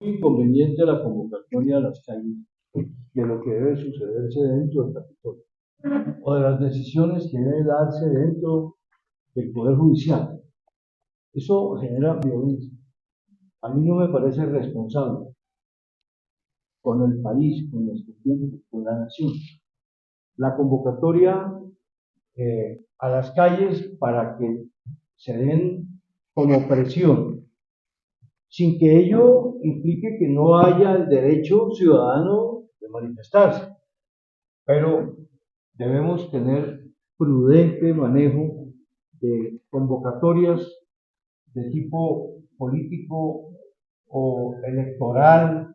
Inconveniente la convocatoria a las calles de lo que debe sucederse dentro del Capitolio o de las decisiones que deben darse dentro del Poder Judicial. Eso genera violencia. A mí no me parece responsable con el país, con nuestro tiempo, con la nación. La convocatoria a las calles para que se den como presión, sin que ello implique que no haya el derecho ciudadano de manifestarse. Pero debemos tener prudente manejo de convocatorias de tipo político o electoral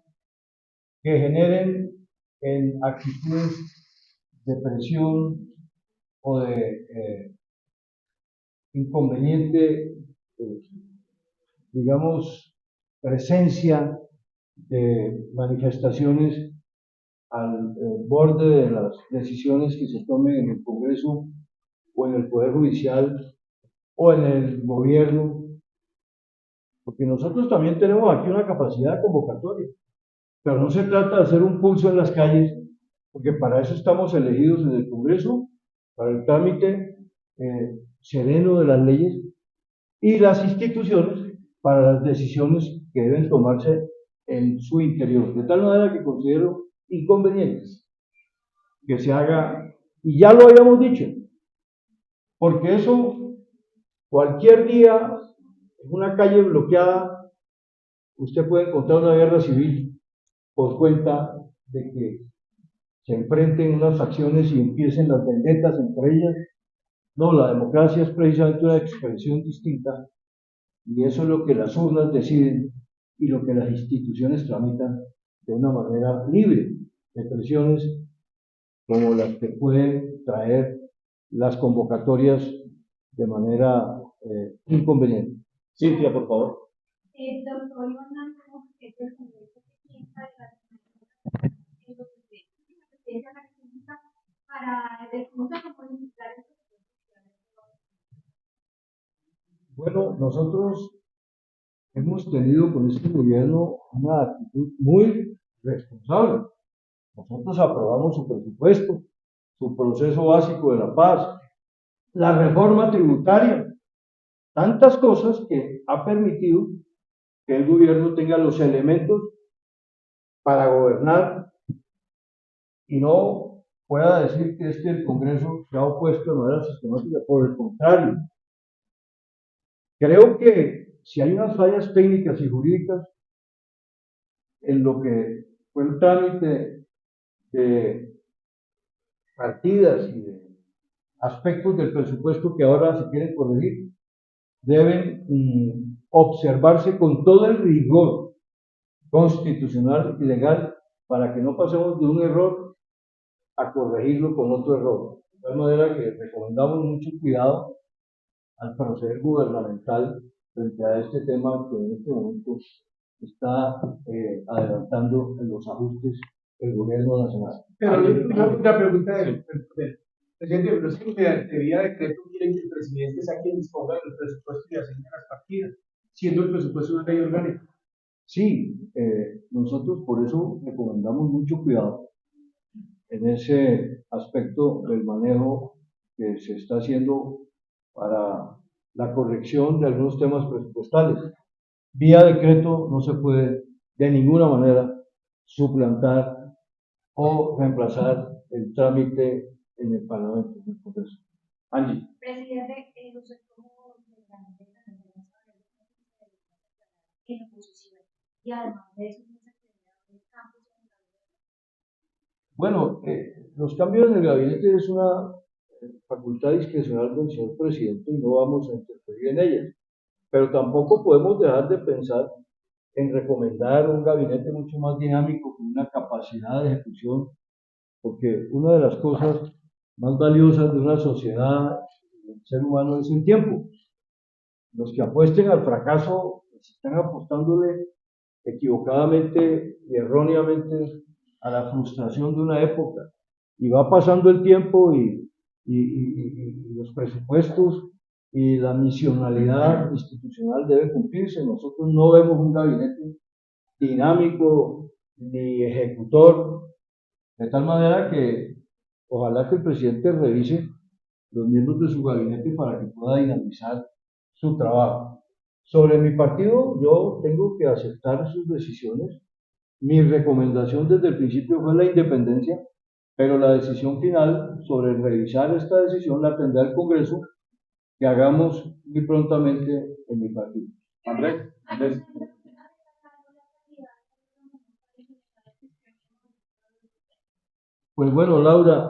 que generen en actitudes de presión o de inconveniente, digamos, presencia de manifestaciones al borde de las decisiones que se tomen en el Congreso o en el Poder Judicial o en el gobierno, porque nosotros también tenemos aquí una capacidad convocatoria, pero no se trata de hacer un pulso en las calles, porque para eso estamos elegidos en el Congreso, para el trámite sereno de las leyes y las instituciones para las decisiones que deben tomarse en su interior, de tal manera que considero inconvenientes que se haga, y ya lo habíamos dicho, porque eso cualquier día en una calle bloqueada usted puede encontrar una guerra civil por cuenta de que se enfrenten unas facciones y empiecen las vendetas entre ellas. No, la democracia es precisamente una expresión distinta y eso es lo que las urnas deciden y lo que las instituciones tramitan de una manera libre de presiones como las que pueden traer las convocatorias de manera inconveniente. Cintia, por favor. Doctor Iván Blanco, es el Congreso que piensa de la presidencia de la República para modificar el. Bueno, nosotros hemos tenido con este gobierno una actitud muy responsable. Nosotros aprobamos su presupuesto, su proceso básico de la paz, la reforma tributaria, tantas cosas que ha permitido que el gobierno tenga los elementos para gobernar y no pueda decir que el Congreso se ha opuesto de manera sistemática. Por el contrario, creo que si hay unas fallas técnicas y jurídicas en lo que fue el trámite de partidas y de aspectos del presupuesto que ahora se quieren corregir, deben observarse con todo el rigor constitucional y legal para que no pasemos de un error a corregirlo con otro error. De tal manera que recomendamos mucho cuidado al proceder gubernamental frente a este tema que en este momento está adelantando en los ajustes el gobierno nacional. Pero una pregunta del presidente, pero es que mediante vía decreto quieren que el presidente sea quien disponga del presupuesto y asigne las partidas, siendo el presupuesto una ley orgánica. Sí, nosotros por eso recomendamos mucho cuidado en ese aspecto del manejo que se está haciendo para la corrección de algunos temas presupuestales. Vía decreto no se puede de ninguna manera suplantar o reemplazar el trámite en el Parlamento, en el Congreso. Angie. Presidente, usted como integrante de la en oposición y además de eso, bueno, los cambios en el gabinete es una facultad discrecional del señor presidente y no vamos a interferir en ella. Pero tampoco podemos dejar de pensar en recomendar un gabinete mucho más dinámico, con una capacidad de ejecución, porque una de las cosas más valiosas de una sociedad, del ser humano, es el tiempo. Los que apuesten al fracaso están apostándole equivocadamente y erróneamente a la frustración de una época. Y va pasando el tiempo y los presupuestos y la misionalidad institucional debe cumplirse. Nosotros no vemos un gabinete dinámico ni ejecutor, de tal manera que ojalá que el presidente revise los miembros de su gabinete para que pueda dinamizar su trabajo. Sobre mi partido, yo tengo que aceptar sus decisiones. Mi recomendación desde el principio fue la independencia, pero la decisión final sobre revisar esta decisión la tendrá el Congreso, que hagamos muy prontamente en mi partido. Andrés. Pues bueno, Laura,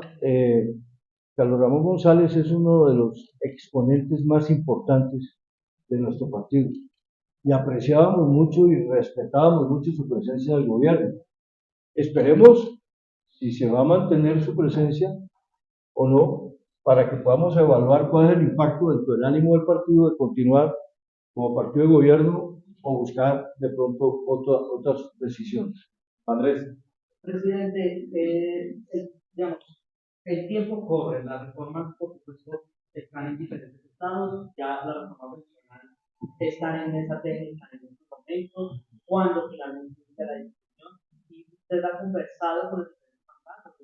Carlos Ramón González es uno de los exponentes más importantes de nuestro partido y apreciábamos mucho y respetábamos mucho su presencia en el gobierno. Esperemos si se va a mantener su presencia o no, para que podamos evaluar cuál es el impacto dentro del ánimo del partido de continuar como partido de gobierno o buscar de pronto otras decisiones. Andrés. Presidente, digamos, el tiempo corre, las reformas, por supuesto, están en diferentes estados, ya la reforma pensional está en esa técnica en estos momentos, cuando finalmente se la discusión, y usted ha conversado con los diferentes mandatos,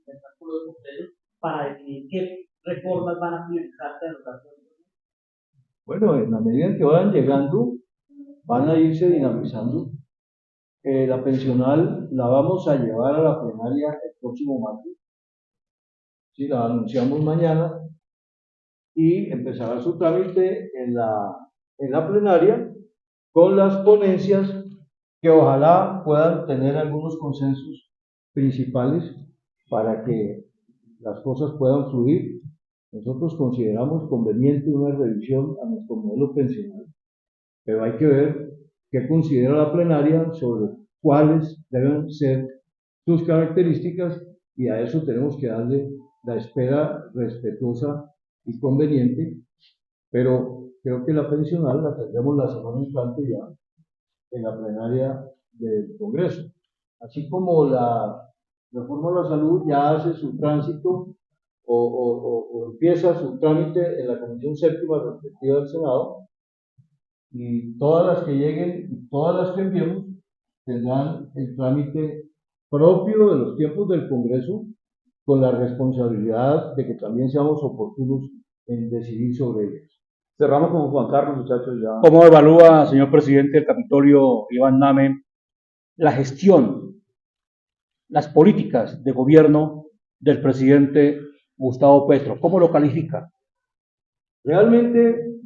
conversar con los consejos para definir qué reformas van a priorizarse en los datos. Bueno, en la medida en que vayan llegando, van a irse dinamizando. La pensional la vamos a llevar a la plenaria el próximo martes. Sí, la anunciamos mañana y empezará su trámite en la plenaria con las ponencias que ojalá puedan tener algunos consensos principales para que las cosas puedan fluir. Nosotros consideramos conveniente una revisión a nuestro modelo pensional, pero hay que ver qué considera la plenaria sobre cuáles deben ser sus características y a eso tenemos que darle la espera respetuosa y conveniente, pero creo que la pensional la tendremos la semana entrante ya en la plenaria del Congreso, así como la reforma de la salud ya hace su tránsito o empieza su trámite en la Comisión Séptima respectiva del Senado, y todas las que lleguen y todas las que enviemos tendrán el trámite propio de los tiempos del Congreso, con la responsabilidad de que también seamos oportunos en decidir sobre ellas. Cerramos con Juan Carlos, muchachos, ya. ¿Cómo evalúa, señor presidente del Capitolio, Iván Name, la gestión, las políticas de gobierno del presidente Gustavo Petro? ¿Cómo lo califica? Realmente,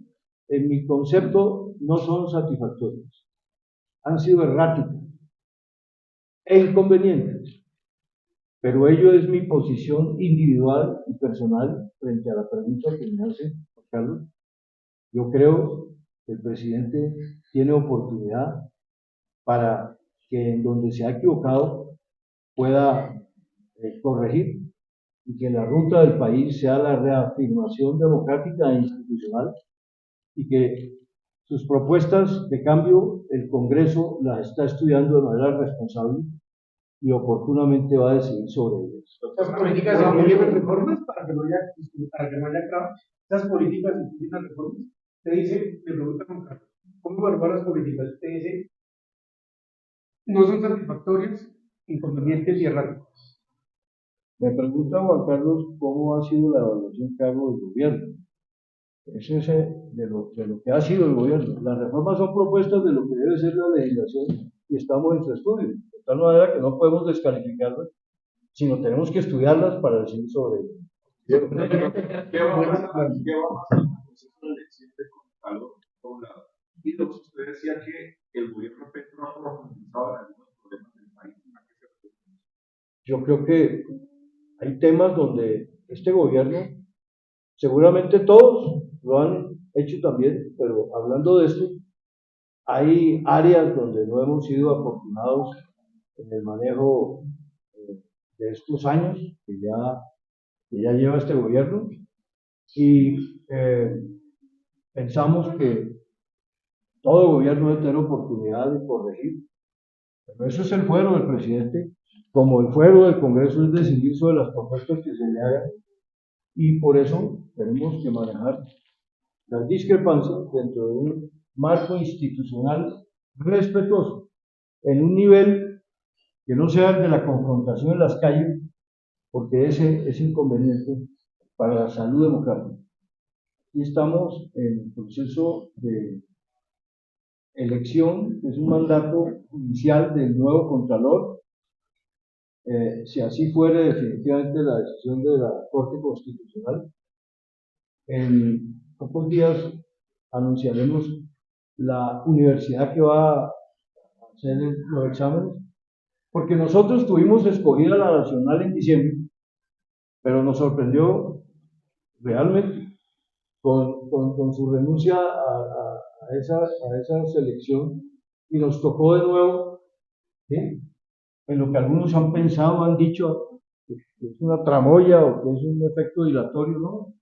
en mi concepto, no son satisfactorias. Han sido erráticas e inconvenientes. Pero ello es mi posición individual y personal frente a la pregunta que me hace Juan Carlos. Yo creo que el presidente tiene oportunidad para que en donde se ha equivocado pueda corregir y que la ruta del país sea la reafirmación democrática e institucional y que sus propuestas de cambio el Congreso las está estudiando de manera responsable y oportunamente va a decidir sobre ellas. Estas políticas incluyen reformas para que no haya trabas. Estas políticas incluyen las reformas. Usted dice, me pregunta Juan Carlos, ¿cómo evaluar las políticas? Usted dice, no son satisfactorias, inconvenientes y erráticas. Me pregunta Juan Carlos cómo ha sido la evaluación que hago del gobierno. Eso es de lo que ha sido el gobierno. Las reformas son propuestas de lo que debe ser la legislación y estamos en su estudio. De tal manera que no podemos descalificarlas, sino tenemos que estudiarlas para decidir sobre ellas. ¿Qué va a pasar en el proceso de elección de Contralor por un lado? Y dos, usted decía que el gobierno Petro ha profundizado en algunos problemas del país. ¿A qué se refiere? Yo creo que hay temas donde este gobierno, seguramente todos lo han hecho también, pero hablando de esto, hay áreas donde no hemos sido afortunados en el manejo de estos años que ya lleva este gobierno y pensamos que todo gobierno debe tener oportunidad de corregir. Pero eso es el fuero del presidente, como el fuero del Congreso es decidir sobre las propuestas que se le hagan, y por eso tenemos que manejar las discrepancias dentro de un marco institucional respetuoso. en un nivel que no sea el de la confrontación en las calles, porque ese es inconveniente para la salud democrática. Y estamos en el proceso de elección, que es un mandato judicial del nuevo Contralor. Si así fuere definitivamente la decisión de la Corte Constitucional, en pocos días anunciaremos la universidad que va a hacer los exámenes, porque nosotros tuvimos escogida la nacional en diciembre, pero nos sorprendió realmente con su renuncia a esa selección, y nos tocó de nuevo, ¿sí?, en lo que algunos han pensado, han dicho que es una tramoya o que es un efecto dilatorio. No.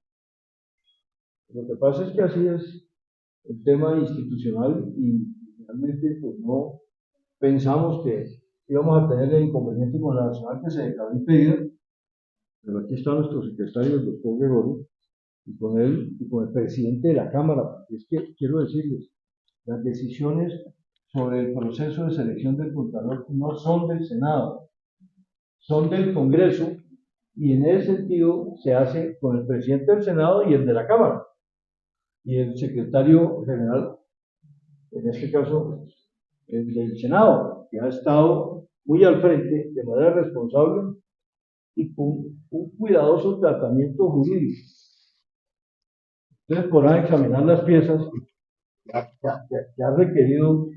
Lo que pasa es que así es el tema institucional, y realmente pues no pensamos que íbamos a tener el inconveniente con la nacional que se declaró impedida, pero aquí está nuestro secretario, el doctor Gregorio, y con él y con el presidente de la Cámara, porque es que quiero decirles, las decisiones sobre el proceso de selección del Contralor no son del Senado, son del Congreso, y en ese sentido se hace con el presidente del Senado y el de la Cámara, y el secretario general, en este caso el del Senado, que ha estado muy al frente de manera responsable y con un cuidadoso tratamiento jurídico. Ustedes podrán examinar las piezas que ha requerido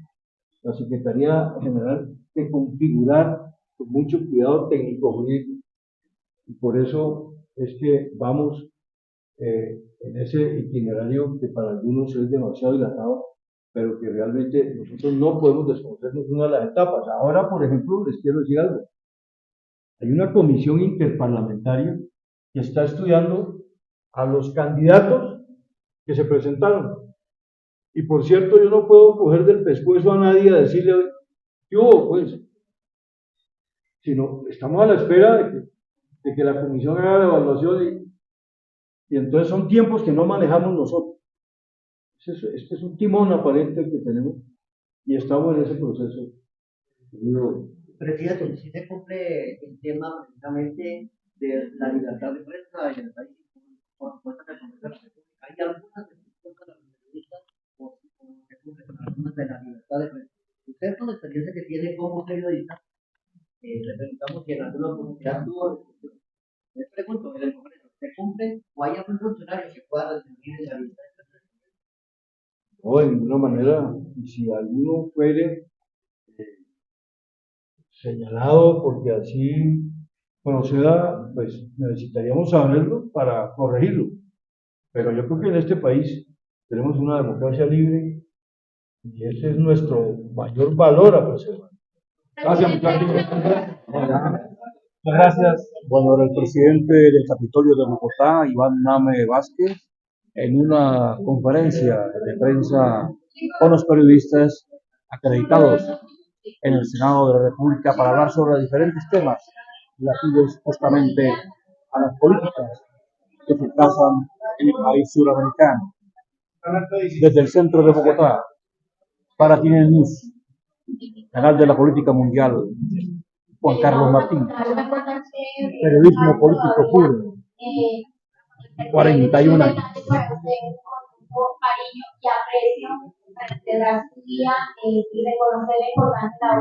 la Secretaría General de configurar con mucho cuidado técnico jurídico, y por eso es que vamos en ese itinerario que para algunos es demasiado dilatado, pero que realmente nosotros no podemos desconocernos una de las etapas. Ahora, por ejemplo, les quiero decir algo. Hay una comisión interparlamentaria que está estudiando a los candidatos que se presentaron. Y por cierto, yo no puedo coger del pescuezo a nadie a decirle, ¿qué hubo? Pues, sino estamos a la espera de que la comisión haga la evaluación, y entonces son tiempos que no manejamos nosotros. Este es un timón aparente que tenemos, y estamos en ese proceso. Presidente, si se cumple el tema precisamente de la libertad de prensa en el país, por supuesto que el Congreso de la República, hay algunas restricciones a los periodistas o que cumplen con algunas de la libertad de prensa. Usted, con la experiencia que tiene como periodista, le preguntamos si en alguna oportunidad tuvo restricciones. Les pregunto, ¿en el Congreso se cumple o hay algún funcionario que pueda restringir esa libertad de prensa? No, de ninguna manera. Y si alguno fuere señalado porque así proceda, pues necesitaríamos saberlo para corregirlo. Pero yo creo que en este país tenemos una democracia libre, y ese es nuestro mayor valor a preservar. Gracias, muchachos. Gracias. Bueno, el presidente del Capitolio de Bogotá, Iván Name Vázquez, en una conferencia de prensa con los periodistas acreditados en el Senado de la República para hablar sobre diferentes temas relativos justamente a las políticas que se trazan en el país suramericano. Desde el centro de Bogotá, para TINE News, canal de la política mundial, Juan Carlos Martín. Periodismo político puro, 41 años. Cariño y aprecio para celebrar su día y reconocer la importancia de la